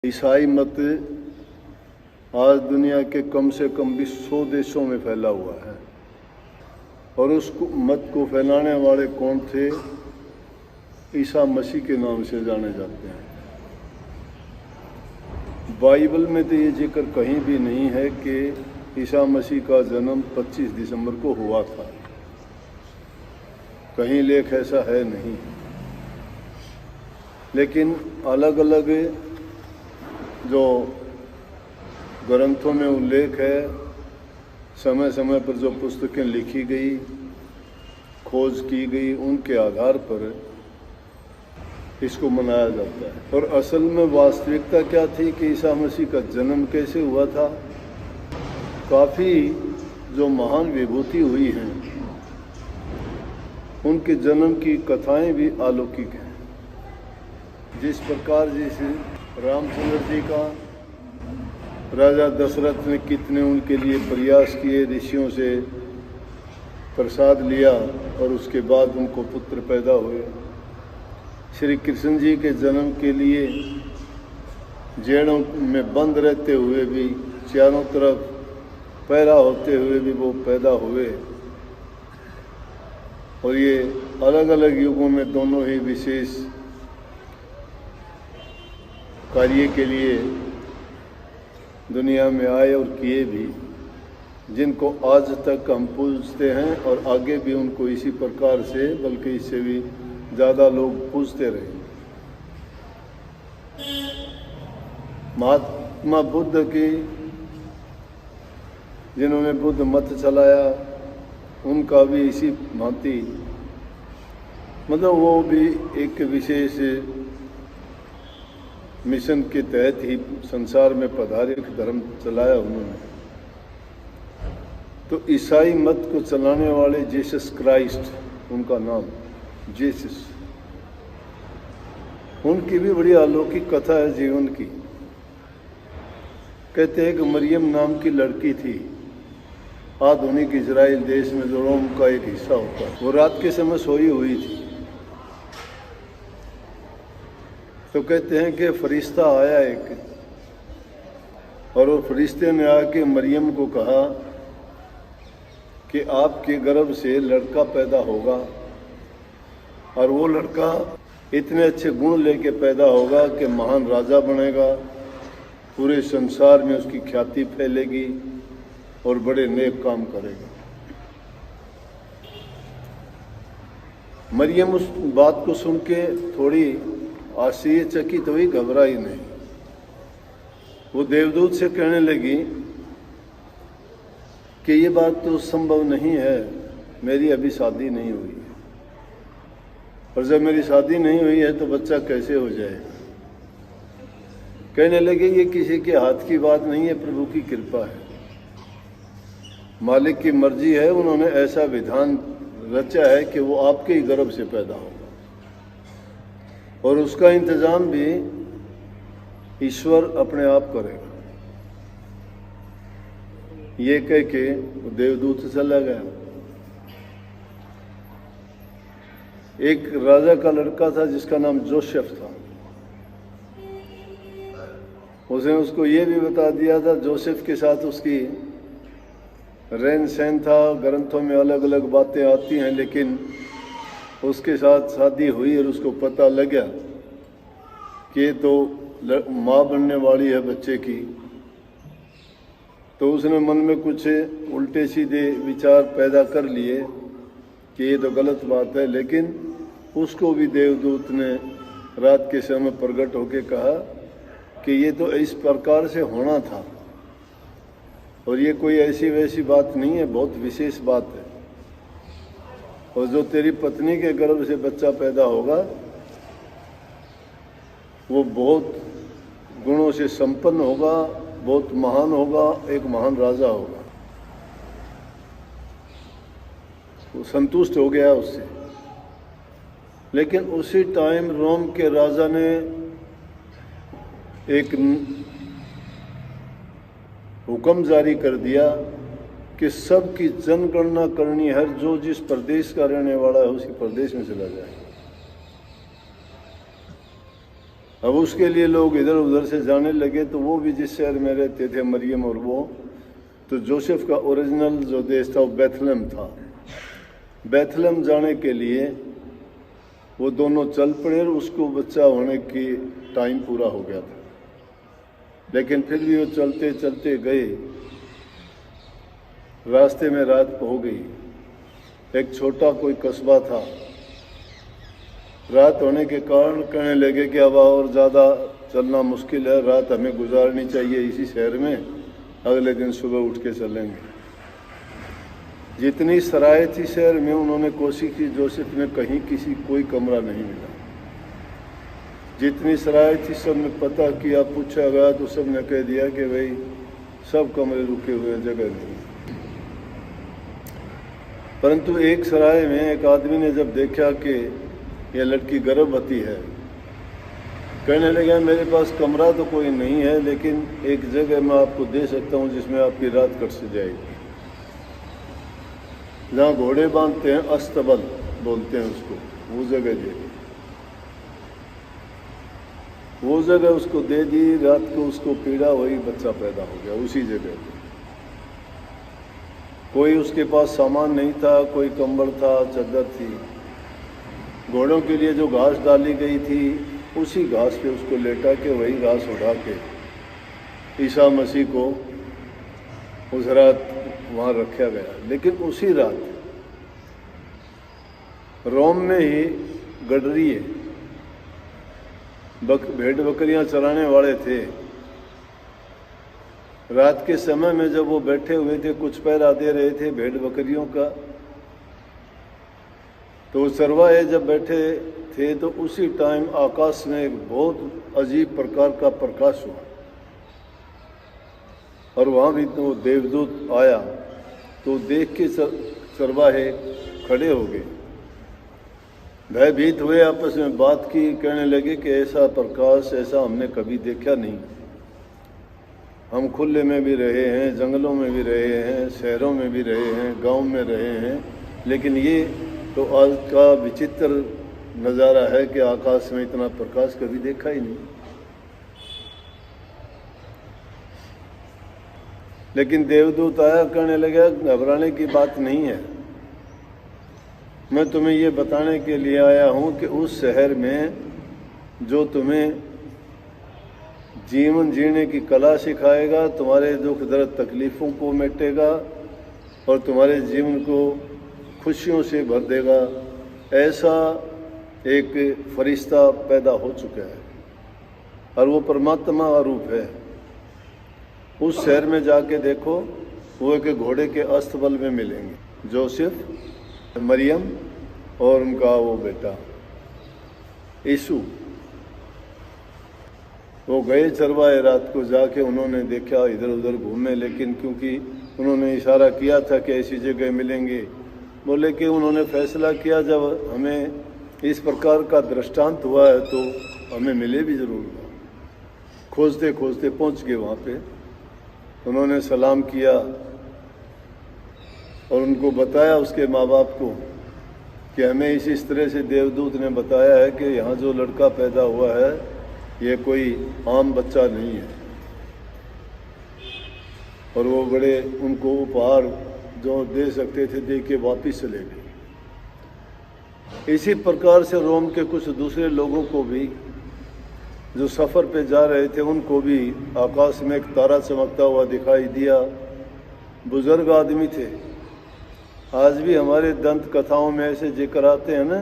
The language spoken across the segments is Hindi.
ईसाई मत आज दुनिया के कम से कम भी 100 देशों में फैला हुआ है और उस मत को फैलाने वाले कौन थे? ईसा मसीह के नाम से जाने जाते हैं। बाइबल में तो ये जिक्र कहीं भी नहीं है कि ईसा मसीह का जन्म 25 दिसंबर को हुआ था। कहीं लेख ऐसा है नहीं, लेकिन अलग अलग जो ग्रंथों में उल्लेख है, समय समय पर जो पुस्तकें लिखी गई, खोज की गई, उनके आधार पर इसको मनाया जाता है। और असल में वास्तविकता क्या थी कि ईसा मसीह का जन्म कैसे हुआ था? काफ़ी जो महान विभूति हुई हैं, उनके जन्म की कथाएं भी अलौकिक हैं। जिस प्रकार जैसे रामचंद्र जी का राजा दशरथ ने कितने उनके लिए प्रयास किए, ऋषियों से प्रसाद लिया और उसके बाद उनको पुत्र पैदा हुए। श्री कृष्ण जी के जन्म के लिए जेलों में बंद रहते हुए भी, चारों तरफ पहरा होते हुए भी वो पैदा हुए। और ये अलग अलग युगों में दोनों ही विशेष कार्य के लिए दुनिया में आए और किए भी, जिनको आज तक हम पूजते हैं और आगे भी उनको इसी प्रकार से, बल्कि इससे भी ज़्यादा लोग पूजते रहे। महात्मा बुद्ध की, जिन्होंने बुद्ध मत चलाया, उनका भी इसी भांति, मतलब वो भी एक विशेष मिशन के तहत ही संसार में पधारे, धर्म चलाया उन्होंने। तो ईसाई मत को चलाने वाले जीसस क्राइस्ट, उनका नाम जीसस, उनकी भी बड़ी अलौकिक कथा है जीवन की। कहते हैं कि मरियम नाम की लड़की थी, आधुनिक इजराइल देश में जो रोम का एक हिस्सा होता है, वो रात के समय सोई हुई थी। तो कहते हैं कि फरिश्ता आया एक, और वो फरिश्ते ने आके मरियम को कहा कि आपके गर्भ से लड़का पैदा होगा और वो लड़का इतने अच्छे गुण लेके पैदा होगा कि महान राजा बनेगा, पूरे संसार में उसकी ख्याति फैलेगी और बड़े नेक काम करेगा। मरियम उस बात को सुन के थोड़ी आश्चर्यचकित हुई, घबराई नहीं। वो देवदूत से कहने लगी कि ये बात तो संभव नहीं है, मेरी अभी शादी नहीं हुई है, और जब मेरी शादी नहीं हुई है तो बच्चा कैसे हो जाएगा? कहने लगे ये किसी के हाथ की बात नहीं है, प्रभु की कृपा है, मालिक की मर्जी है। उन्होंने ऐसा विधान रचा है कि वो आपके ही गर्भ से पैदा होगा, और उसका इंतजाम भी ईश्वर अपने आप करेगा। ये कह के वो देवदूत चला गया। एक राजा का लड़का था जिसका नाम जोसेफ था। उसने उसको ये भी बता दिया था, जोसेफ के साथ उसकी रहन सहन था। ग्रंथों में अलग अलग बातें आती हैं, लेकिन उसके साथ शादी हुई और उसको पता लगा कि तो माँ बनने वाली है बच्चे की। तो उसने मन में कुछ उल्टे सीधे विचार पैदा कर लिए कि ये तो गलत बात है, लेकिन उसको भी देवदूत ने रात के समय प्रकट होकर कहा कि ये तो इस प्रकार से होना था, और ये कोई ऐसी वैसी बात नहीं है, बहुत विशेष बात है। और जो तेरी पत्नी के गर्भ से बच्चा पैदा होगा वो बहुत गुणों से संपन्न होगा, बहुत महान होगा, एक महान राजा होगा। वो संतुष्ट हो गया उससे। लेकिन उसी टाइम रोम के राजा ने एक हुक्म जारी कर दिया कि सबकी जनगणना करनी है, जो जिस प्रदेश का रहने वाला है उसी प्रदेश में चला जाए। अब उसके लिए लोग इधर उधर से जाने लगे। तो वो भी जिस शहर में रहते थे, मरियम और वो, तो जोसेफ का ओरिजिनल जो देश था वो बेथलेहम था। बेथलेहम जाने के लिए वो दोनों चल पड़े और उसको बच्चा होने की टाइम पूरा हो गया था, लेकिन फिर भी वो चलते चलते गए। रास्ते में रात हो गई। एक छोटा कोई कस्बा था। रात होने के कारण कहने लगे कि अब और ज़्यादा चलना मुश्किल है, रात हमें गुजारनी चाहिए इसी शहर में, अगले दिन सुबह उठ के चलेंगे। जितनी सराय थी शहर में, उन्होंने कोशिश की, जोसेफ ने कहीं किसी कोई कमरा नहीं मिला। जितनी सराय थी सब ने पता किया, पूछा गया तो सब ने कह दिया कि भाई सब कमरे रुके हुए, जगह नहीं। परंतु एक सराय में एक आदमी ने जब देखा कि यह लड़की गर्भवती है, कहने लगा मेरे पास कमरा तो कोई नहीं है, लेकिन एक जगह मैं आपको दे सकता हूँ जिसमें आपकी रात कट से जाएगी। जहाँ घोड़े बांधते हैं, अस्तबल बोलते हैं उसको, वो जगह दे दी। वो जगह उसको दे दी। रात को उसको पीड़ा हुई, बच्चा पैदा हो गया उसी जगह पे। कोई उसके पास सामान नहीं था, कोई कंबल था, चादर थी। घोड़ों के लिए जो घास डाली गई थी, उसी घास पे उसको लेटा के वही घास उठा के ईसा मसीह को उस रात वहाँ रखा गया। लेकिन उसी रात रोम में ही गडरिये भेड़ बकरियां चराने वाले थे। रात के समय में जब वो बैठे हुए थे, कुछ पहरा दे रहे थे भेड़ बकरियों का, तो चरवाहे जब बैठे थे तो उसी टाइम आकाश में एक बहुत अजीब प्रकार का प्रकाश हुआ और वहाँ भी तो देवदूत आया। तो देख के चरवाहे खड़े हो गए, भयभीत हुए, आपस में बात की, कहने लगे कि ऐसा प्रकाश ऐसा हमने कभी देखा नहीं। हम खुले में भी रहे हैं, जंगलों में भी रहे हैं, शहरों में भी रहे हैं, गांव में रहे हैं, लेकिन ये तो आज का विचित्र नज़ारा है कि आकाश में इतना प्रकाश कभी देखा ही नहीं। लेकिन देवदूत आया, कहने लगा घबराने की बात नहीं है, मैं तुम्हें ये बताने के लिए आया हूँ कि उस शहर में जो तुम्हें जीवन जीने की कला सिखाएगा, तुम्हारे दुख दर्द तकलीफ़ों को मिटेगा और तुम्हारे जीवन को खुशियों से भर देगा, ऐसा एक फरिश्ता पैदा हो चुका है और वो परमात्मा का रूप है। उस शहर में जाके देखो, वो एक घोड़े के अस्तबल में मिलेंगे, जोसेफ, मरियम और उनका वो बेटा यीशु। वो गए चरवाहे, रात को जाके उन्होंने देखा, इधर उधर घूमे, लेकिन क्योंकि उन्होंने इशारा किया था कि ऐसी जगह मिलेंगे, बोले कि उन्होंने फैसला किया जब हमें इस प्रकार का दृष्टांत हुआ है तो हमें मिले भी जरूर। खोजते खोजते पहुंच गए वहाँ पे। उन्होंने सलाम किया और उनको बताया, उसके माँ बाप को, कि हमें इस तरह से देवदूत ने बताया है कि यहाँ जो लड़का पैदा हुआ है ये कोई आम बच्चा नहीं है। और वो बड़े उनको उपहार जो दे सकते थे दे के वापिस चले गए। इसी प्रकार से रोम के कुछ दूसरे लोगों को भी जो सफ़र पे जा रहे थे, उनको भी आकाश में एक तारा चमकता हुआ दिखाई दिया। बुजुर्ग आदमी थे। आज भी हमारे दंत कथाओं में ऐसे जिक्र आते हैं ना,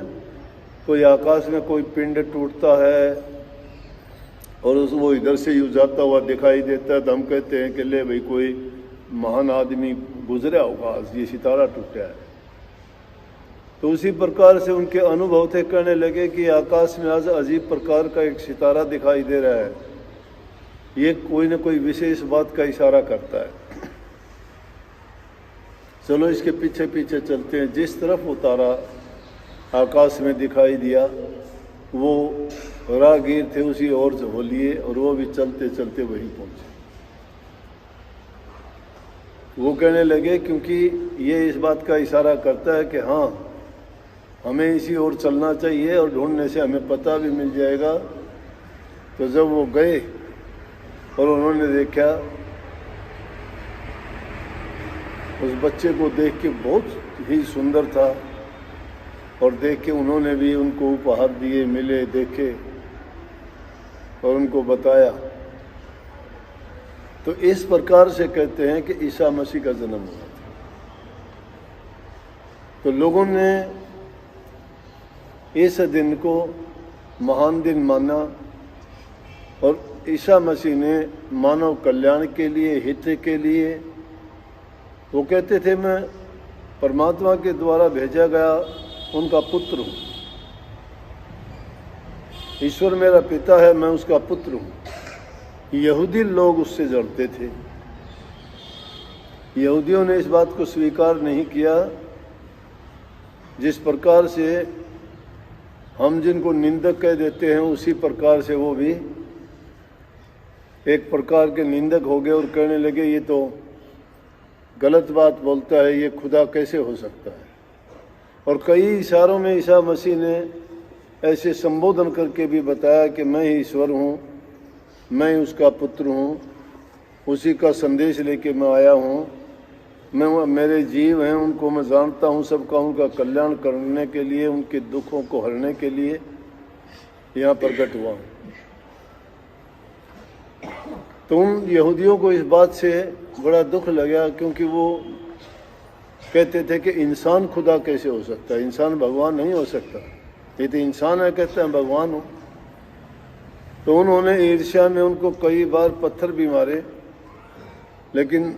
कोई आकाश में कोई पिंड टूटता है और वो इधर से यूँ जाता हुआ दिखाई देता है, तो हम कहते हैं कि ले भाई कोई महान आदमी गुजरा होगा, आज ये सितारा टूटा है। तो उसी प्रकार से उनके अनुभव थे, कहने लगे कि आकाश में आज अजीब प्रकार का एक सितारा दिखाई दे रहा है, ये कोई न कोई विशेष बात का इशारा करता है। चलो इसके पीछे पीछे चलते हैं। जिस तरफ वो तारा आकाश में दिखाई दिया, वो राहगीर थे उसी ओर हो लिए और वो भी चलते चलते वहीं पहुंचे। वो कहने लगे क्योंकि ये इस बात का इशारा करता है कि हाँ, हमें इसी ओर चलना चाहिए और ढूंढने से हमें पता भी मिल जाएगा तो जब वो गए और उन्होंने देखा, उस बच्चे को देख के बहुत ही सुंदर था, और देख के उन्होंने भी उनको उपहार दिए, मिले, देखे और उनको बताया। तो इस प्रकार से कहते हैं कि ईसा मसीह का जन्म हुआ था। तो लोगों ने इस दिन को महान दिन माना, और ईसा मसीह ने मानव कल्याण के लिए, हित के लिए, वो कहते थे मैं परमात्मा के द्वारा भेजा गया उनका पुत्र हूँ, ईश्वर मेरा पिता है, मैं उसका पुत्र हूँ। यहूदी लोग उससे जड़ते थे। यहूदियों ने इस बात को स्वीकार नहीं किया। जिस प्रकार से हम जिनको निंदक कह देते हैं, उसी प्रकार से वो भी एक प्रकार के निंदक हो गए और कहने लगे ये तो गलत बात बोलता है, ये खुदा कैसे हो सकता है। और कई इशारों में ईसा मसीह ने ऐसे संबोधन करके भी बताया कि मैं ही ईश्वर हूँ, मैं उसका पुत्र हूँ, उसी का संदेश लेके मैं आया हूँ, मैं मेरे जीव हैं, उनको मैं जानता हूँ, सबका उनका कल्याण करने के लिए, उनके दुखों को हरने के लिए यहाँ प्रकट हुआ हूँ। तो उन यहूदियों को इस बात से बड़ा दुख लगा, क्योंकि वो कहते थे कि इंसान खुदा कैसे हो सकता है, इंसान भगवान नहीं हो सकता, ये तो इंसान है, कहते हैं भगवान हो। तो उन्होंने ईर्ष्या में उनको कई बार पत्थर भी मारे, लेकिन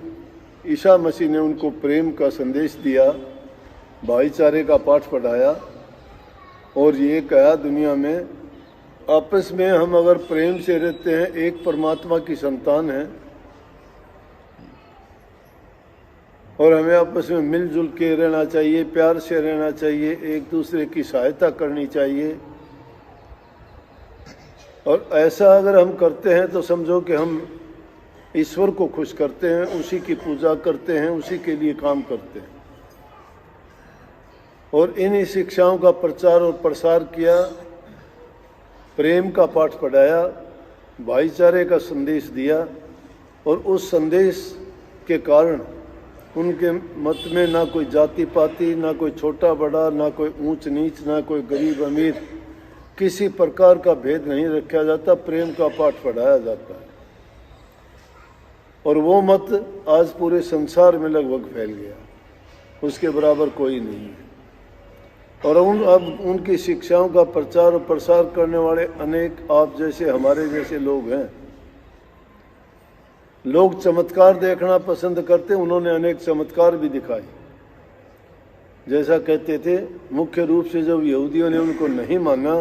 ईसा मसीह ने उनको प्रेम का संदेश दिया, भाईचारे का पाठ पढ़ाया और ये कहा दुनिया में आपस में हम अगर प्रेम से रहते हैं, एक परमात्मा की संतान है, और हमें आपस में मिलजुल के रहना चाहिए, प्यार से रहना चाहिए, एक दूसरे की सहायता करनी चाहिए। और ऐसा अगर हम करते हैं तो समझो कि हम ईश्वर को खुश करते हैं, उसी की पूजा करते हैं, उसी के लिए काम करते हैं। और इन्हीं शिक्षाओं का प्रचार और प्रसार किया, प्रेम का पाठ पढ़ाया, भाईचारे का संदेश दिया, और उस संदेश के कारण उनके मत में ना कोई जाति पाति, ना कोई छोटा बड़ा, ना कोई ऊंच नीच, ना कोई गरीब अमीर, किसी प्रकार का भेद नहीं रखा जाता, प्रेम का पाठ पढ़ाया जाता है। और वो मत आज पूरे संसार में लगभग फैल गया, उसके बराबर कोई नहीं है। और अब उनकी शिक्षाओं का प्रचार और प्रसार करने वाले अनेक आप जैसे, हमारे जैसे लोग हैं। लोग चमत्कार देखना पसंद करते, उन्होंने अनेक चमत्कार भी दिखाए। जैसा कहते थे, मुख्य रूप से जब यहूदियों ने उनको नहीं माना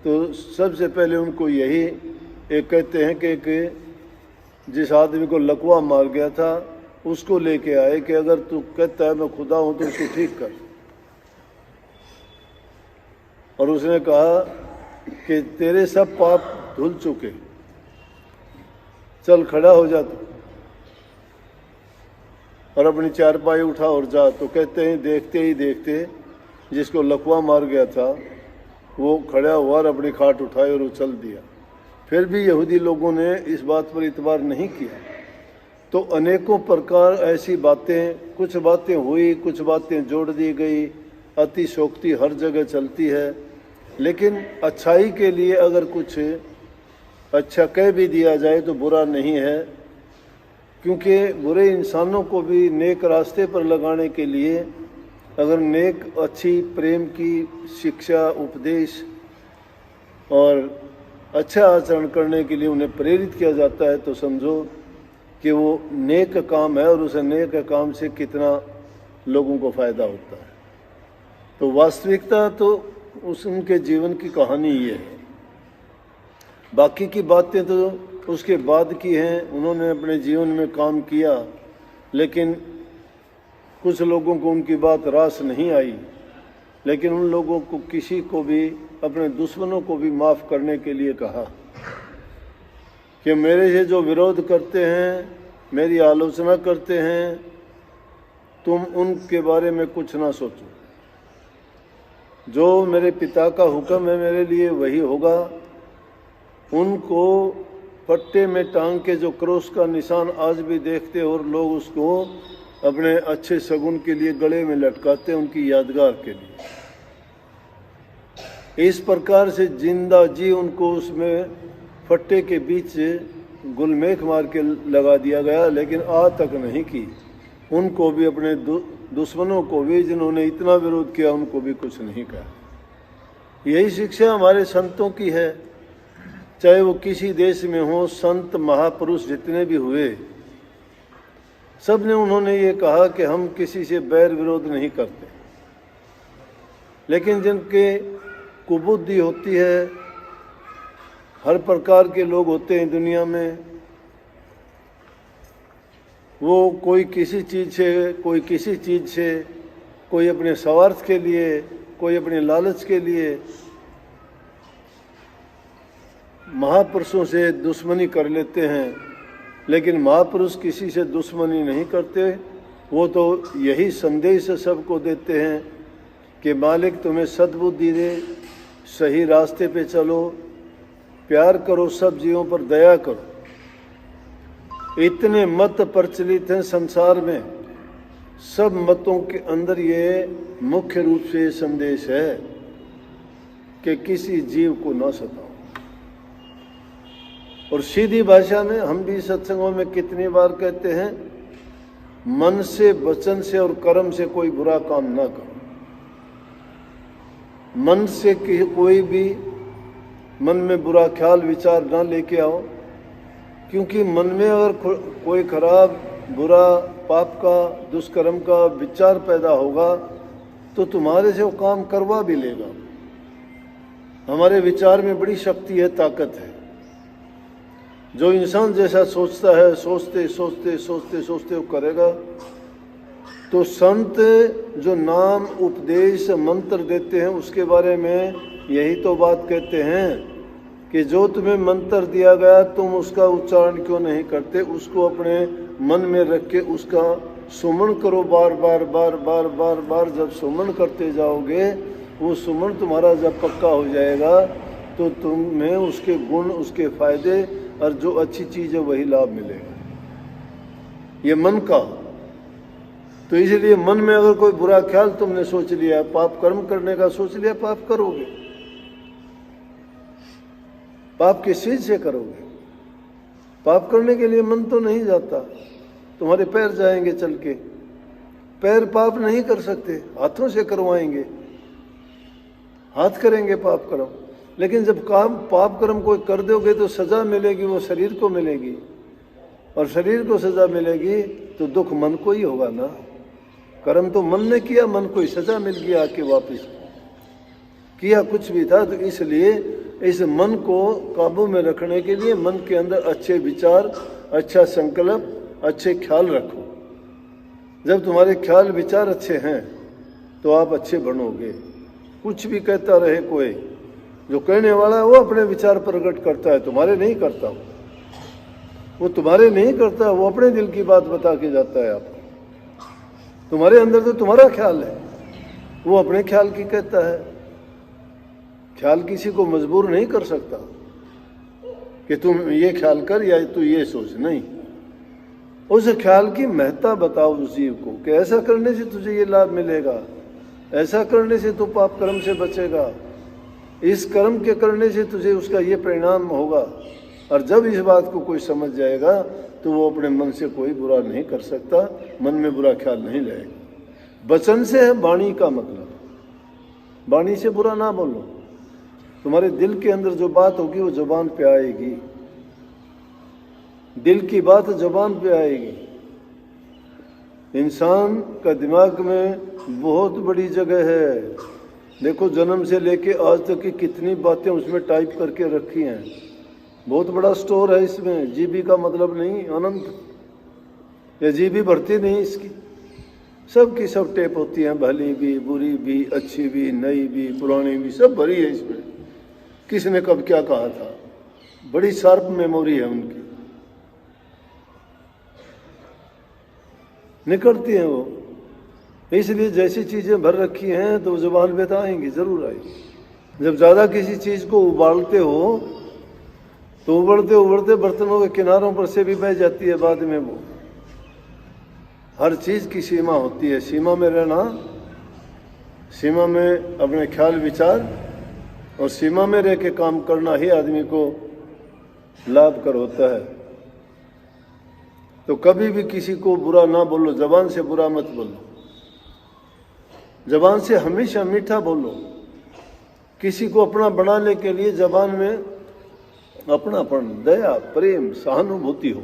तो सबसे पहले उनको यही एक कहते हैं कि जिस आदमी को लकवा मार गया था उसको लेके आए कि अगर तू कहता है मैं खुदा हूं तो उसको ठीक कर। और उसने कहा कि तेरे सब पाप धुल चुके, चल खड़ा हो जा तू और अपनी चारपाई उठा और जा। तो कहते हैं देखते ही देखते जिसको लकवा मार गया था वो खड़ा हुआ और अपनी खाट उठाई और उछल दिया। फिर भी यहूदी लोगों ने इस बात पर इतबार नहीं किया। तो अनेकों प्रकार ऐसी बातें, कुछ बातें हुई, कुछ बातें जोड़ दी गई, अतिशोक्ति हर जगह चलती है। लेकिन अच्छाई के लिए अगर कुछ अच्छा कह भी दिया जाए तो बुरा नहीं है, क्योंकि बुरे इंसानों को भी नेक रास्ते पर लगाने के लिए अगर नेक अच्छी प्रेम की शिक्षा, उपदेश और अच्छा आचरण करने के लिए उन्हें प्रेरित किया जाता है, तो समझो कि वो नेक काम है और उस नेक काम से कितना लोगों को फायदा होता है। तो वास्तविकता तो उनके जीवन की कहानी ये है। बाकी की बातें तो उसके बाद की हैं, उन्होंने अपने जीवन में काम किया, लेकिन कुछ लोगों को उनकी बात रास नहीं आई। लेकिन उन लोगों को किसी को भी, अपने दुश्मनों को भी माफ़ करने के लिए कहा कि मेरे से जो विरोध करते हैं, मेरी आलोचना करते हैं, तुम उनके बारे में कुछ ना सोचो। जो मेरे पिता का हुक्म है मेरे लिए वही होगा, उनको पट्टे में टांग के जो क्रॉस का निशान आज भी देखते और लोग उसको अपने अच्छे शगुन के लिए गले में लटकाते हैं, उनकी यादगार के लिए। इस प्रकार से जिंदा जी उनको उसमें फट्टे के बीच गुलमेख मार के लगा दिया गया, लेकिन आज तक नहीं की। उनको भी अपने दुश्मनों को भी जिन्होंने इतना विरोध किया उनको भी कुछ नहीं कहा। यही शिक्षा हमारे संतों की है, चाहे वो किसी देश में हो। संत महापुरुष जितने भी हुए सब ने उन्होंने ये कहा कि हम किसी से बैर विरोध नहीं करते, लेकिन जिनके कुबुद्धि होती है, हर प्रकार के लोग होते हैं दुनिया में, वो कोई किसी चीज़ से, कोई किसी चीज़ से, कोई अपने स्वार्थ के लिए, कोई अपने लालच के लिए महापुरुषों से दुश्मनी कर लेते हैं। लेकिन महापुरुष किसी से दुश्मनी नहीं करते, वो तो यही संदेश सबको देते हैं कि मालिक तुम्हें सद्बुद्धि दे, सही रास्ते पे चलो, प्यार करो, सब जीवों पर दया करो। इतने मत प्रचलित हैं संसार में, सब मतों के अंदर ये मुख्य रूप से संदेश है कि किसी जीव को न सताओ। और सीधी भाषा में हम भी सत्संगों में कितनी बार कहते हैं, मन से, वचन से और कर्म से कोई बुरा काम ना करो। मन से कोई भी मन में बुरा ख्याल विचार ना लेके आओ, क्योंकि मन में अगर कोई खराब, बुरा, पाप का, दुष्कर्म का विचार पैदा होगा तो तुम्हारे से वो काम करवा भी लेगा। हमारे विचार में बड़ी शक्ति है, ताकत है। जो इंसान जैसा सोचता है, सोचते सोचते सोचते सोचते वो करेगा। तो संत जो नाम, उपदेश, मंत्र देते हैं उसके बारे में यही तो बात कहते हैं कि जो तुम्हें मंत्र दिया गया तुम उसका उच्चारण क्यों नहीं करते, उसको अपने मन में रख के उसका सुमन करो बार बार बार बार बार बार। जब सुमन करते जाओगे, वो सुमन तुम्हारा जब पक्का हो जाएगा तो तुम्हें उसके गुण, उसके फायदे और जो अच्छी चीज़ है वही लाभ मिलेगा। ये मन का। तो इसलिए मन में अगर कोई बुरा ख्याल तुमने सोच लिया, पाप कर्म करने का सोच लिया, पाप करोगे। पाप किस चीज से करोगे? पाप करने के लिए मन तो नहीं जाता, तुम्हारे पैर जाएंगे चल के। पैर पाप नहीं कर सकते, हाथों से करवाएंगे, हाथ करेंगे पाप कर्म। लेकिन जब काम पाप कर्म कोई कर दोगे तो सजा मिलेगी, वो शरीर को मिलेगी, और शरीर को सजा मिलेगी तो दुख मन को ही होगा ना। कर्म तो मन ने किया, मन को ही सजा मिल गया, आके वापस किया कुछ भी था। तो इसलिए इस मन को काबू में रखने के लिए मन के अंदर अच्छे विचार, अच्छा संकल्प, अच्छे ख्याल रखो। जब तुम्हारे ख्याल विचार अच्छे हैं तो आप अच्छे बनोगे। कुछ भी कहता रहे कोई, जो कहने वाला है वो अपने विचार प्रकट करता है, तुम्हारे नहीं करता। वो तुम्हारे नहीं करता, वो अपने दिल की बात बता के जाता है आपको। तुम्हारे अंदर तो तुम्हारा ख्याल है, वो अपने ख्याल की कहता है। ख्याल किसी को मजबूर नहीं कर सकता कि तुम ये ख्याल कर या तू ये सोच, नहीं। उस ख्याल की महत्ता बताओ उस जीव को कि ऐसा करने से तुझे ये लाभ मिलेगा, ऐसा करने से तू पाप कर्म से बचेगा, इस कर्म के करने से तुझे उसका ये परिणाम होगा। और जब इस बात को कोई समझ जाएगा तो वो अपने मन से कोई बुरा नहीं कर सकता, मन में बुरा ख्याल नहीं लाएगा। वचन से है वाणी का मतलब, वाणी से बुरा ना बोलो। तुम्हारे दिल के अंदर जो बात होगी वो जुबान पे आएगी, दिल की बात जुबान पे आएगी। इंसान का दिमाग में बहुत बड़ी जगह है। देखो जन्म से लेके आज तक की कितनी बातें उसमें टाइप करके रखी हैं, बहुत बड़ा स्टोर है इसमें। जीबी का मतलब नहीं अनंत, या जीबी भरती नहीं इसकी, सब की सब टेप होती हैं, भली भी, बुरी भी, अच्छी भी, नई भी, पुरानी भी, सब भरी है इसमें। किसने कब क्या कहा था, बड़ी शार्प मेमोरी है उनकी, निकलती हैं वो। इसलिए जैसी चीजें भर रखी हैं तो जुबान पे तो आएंगी, जरूर आएगी। जब ज्यादा किसी चीज को उबालते हो तो उबड़ते उबड़ते बर्तनों के किनारों पर से भी बह जाती है बाद में वो। हर चीज की सीमा होती है, सीमा में रहना, सीमा में अपने ख्याल विचार और सीमा में रह के काम करना ही आदमी को लाभकर होता है। तो कभी भी किसी को बुरा ना बोलो, जबान से बुरा मत बोलो, जबान से हमेशा मीठा बोलो। किसी को अपना बनाने के लिए जबान में अपनापन, दया, प्रेम, सहानुभूति हो।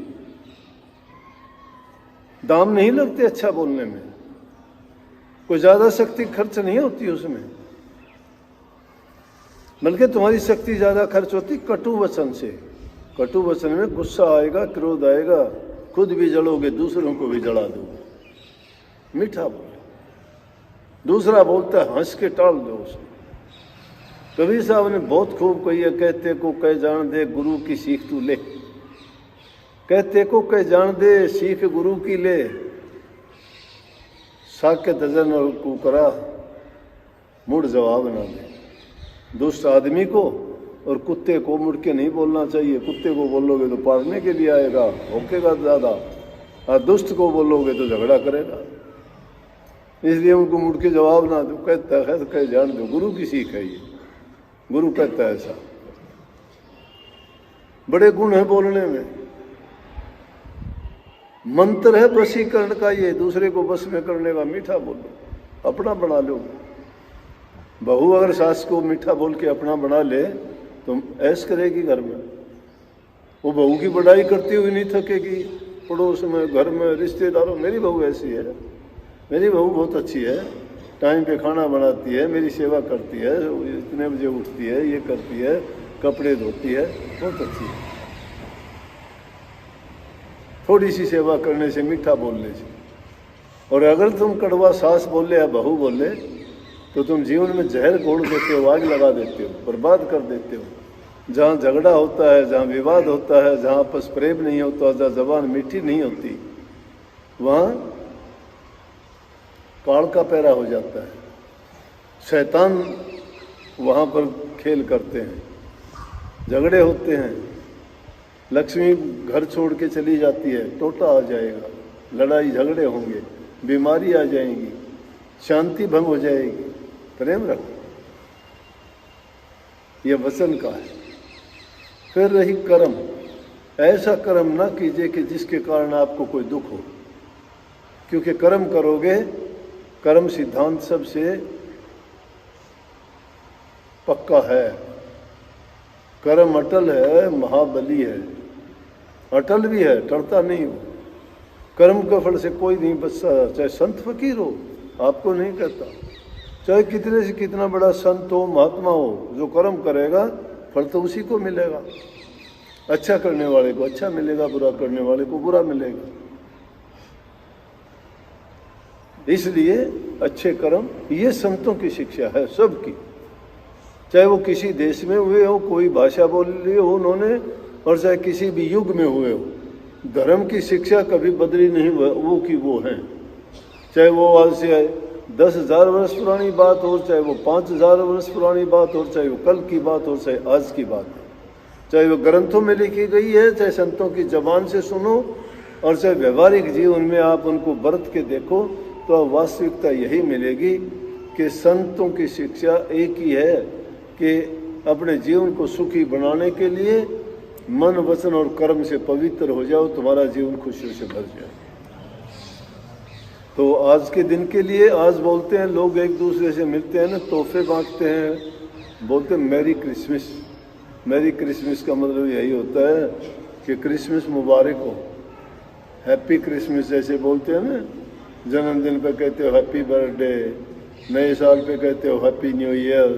दाम नहीं लगते अच्छा बोलने में, कोई ज्यादा शक्ति खर्च नहीं होती उसमें, बल्कि तुम्हारी शक्ति ज्यादा खर्च होती कटु वचन से। कटु वचन में गुस्सा आएगा, क्रोध आएगा, खुद भी जलोगे, दूसरों को भी जला दोगे। मीठा बोलो, दूसरा बोलता है हंस के टाल दो उसको। कबीर साहब ने बहुत खूब कही है, कहते को कह जान दे गुरु की सीख तू ले। कहते को कह जान दे सीख गुरु की ले, साक्य तजन और कुकरा मुड़ जवाब ना दे। दुष्ट आदमी को और कुत्ते को मुड़ के नहीं बोलना चाहिए। कुत्ते को बोलोगे तो पालने के लिए आएगा, भौंकेगा ज्यादा, और दुष्ट को बोलोगे तो झगड़ा करेगा। इसलिए उनको मुड़ के जवाब ना दो। कहता है तो कह जान दो, गुरु की सीख है ये, गुरु कहता है ऐसा। बड़े गुण है बोलने में, मंत्र है वशीकरण का ये, दूसरे को बस में करने का। मीठा बोलो, अपना बना लो। बहू अगर सास को मीठा बोल के अपना बना ले तो ऐश करेगी घर में। वो बहू की बड़ाई करती हुई नहीं थकेगी, पड़ोस में, घर में, रिश्तेदारों, मेरी बहू ऐसी है, मेरी बहू बहुत अच्छी है, टाइम पे खाना बनाती है, मेरी सेवा करती है, इतने बजे उठती है, ये करती है, कपड़े धोती है, बहुत अच्छी है। थोड़ी सी सेवा करने से, मीठा बोलने से। और अगर तुम कड़वा सास बोले या बहू बोले तो तुम जीवन में जहर घोल देते हो, आग लगा देते हो, बर्बाद कर देते हो। जहाँ झगड़ा होता है, जहाँ विवाद होता है, जहाँ आपस प्रेम नहीं होता, जहाँ जबान मीठी नहीं होती, वहाँ काल का पैरा हो जाता है। शैतान वहाँ पर खेल करते हैं, झगड़े होते हैं, लक्ष्मी घर छोड़ के चली जाती है, टोटा आ जाएगा, लड़ाई झगड़े होंगे, बीमारी आ जाएगी, शांति भंग हो जाएगी। प्रेम रखो, यह वचन का है। फिर रही कर्म, ऐसा कर्म ना कीजिए कि जिसके कारण आपको कोई दुख हो, क्योंकि कर्म करोगे, कर्म सिद्धांत सबसे पक्का है। कर्म अटल है, महाबली है, अटल भी है, टलता नहीं हो। कर्म के फल से कोई नहीं बचता, चाहे संत फकीर हो, आपको नहीं कहता, चाहे कितने से कितना बड़ा संत हो, महात्मा हो, जो कर्म करेगा फल तो उसी को मिलेगा। अच्छा करने वाले को अच्छा मिलेगा, बुरा करने वाले को बुरा मिलेगा। इसलिए अच्छे कर्म, ये संतों की शिक्षा है सबकी, चाहे वो किसी देश में हुए हो, कोई भाषा बोल ली हो उन्होंने, और चाहे किसी भी युग में हुए हो। धर्म की शिक्षा कभी बदली नहीं, वो की वो है। चाहे वो आज से 10,000 वर्ष पुरानी बात हो, चाहे वो 5,000 वर्ष पुरानी बात हो, चाहे वो कल की बात हो, चाहे आज की बात हो, चाहे वो ग्रंथों में लिखी गई है, चाहे संतों की जबान से सुनो, और चाहे व्यवहारिक जीवन में आप उनको बरत के देखो, तो वास्तविकता यही मिलेगी कि संतों की शिक्षा एक ही है कि अपने जीवन को सुखी बनाने के लिए मन, वचन और कर्म से पवित्र हो जाओ, तुम्हारा जीवन खुशियों से भर जाए। तो आज के दिन के लिए, आज बोलते हैं लोग एक दूसरे से मिलते हैं ना, तोहफे बांटते हैं, बोलते हैं मैरी क्रिसमस। मैरी क्रिसमस का मतलब यही होता है कि क्रिसमस मुबारक हो, हैप्पी क्रिसमस जैसे बोलते हैं ना। जन्मदिन पे कहते हो हैप्पी बर्थडे, नए साल पे कहते हो हैप्पी न्यू ईयर,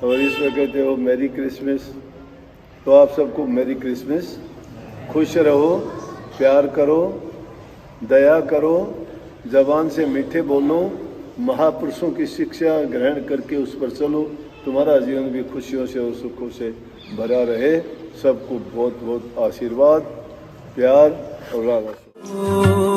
और इस पे कहते हो मैरी क्रिसमस। तो आप सबको मैरी क्रिसमस, खुश रहो, प्यार करो, दया करो, जबान से मीठे बोलो, महापुरुषों की शिक्षा ग्रहण करके उस पर चलो, तुम्हारा जीवन भी खुशियों से और सुखों से भरा रहे। सबको बहुत बहुत आशीर्वाद, प्यार और राधा।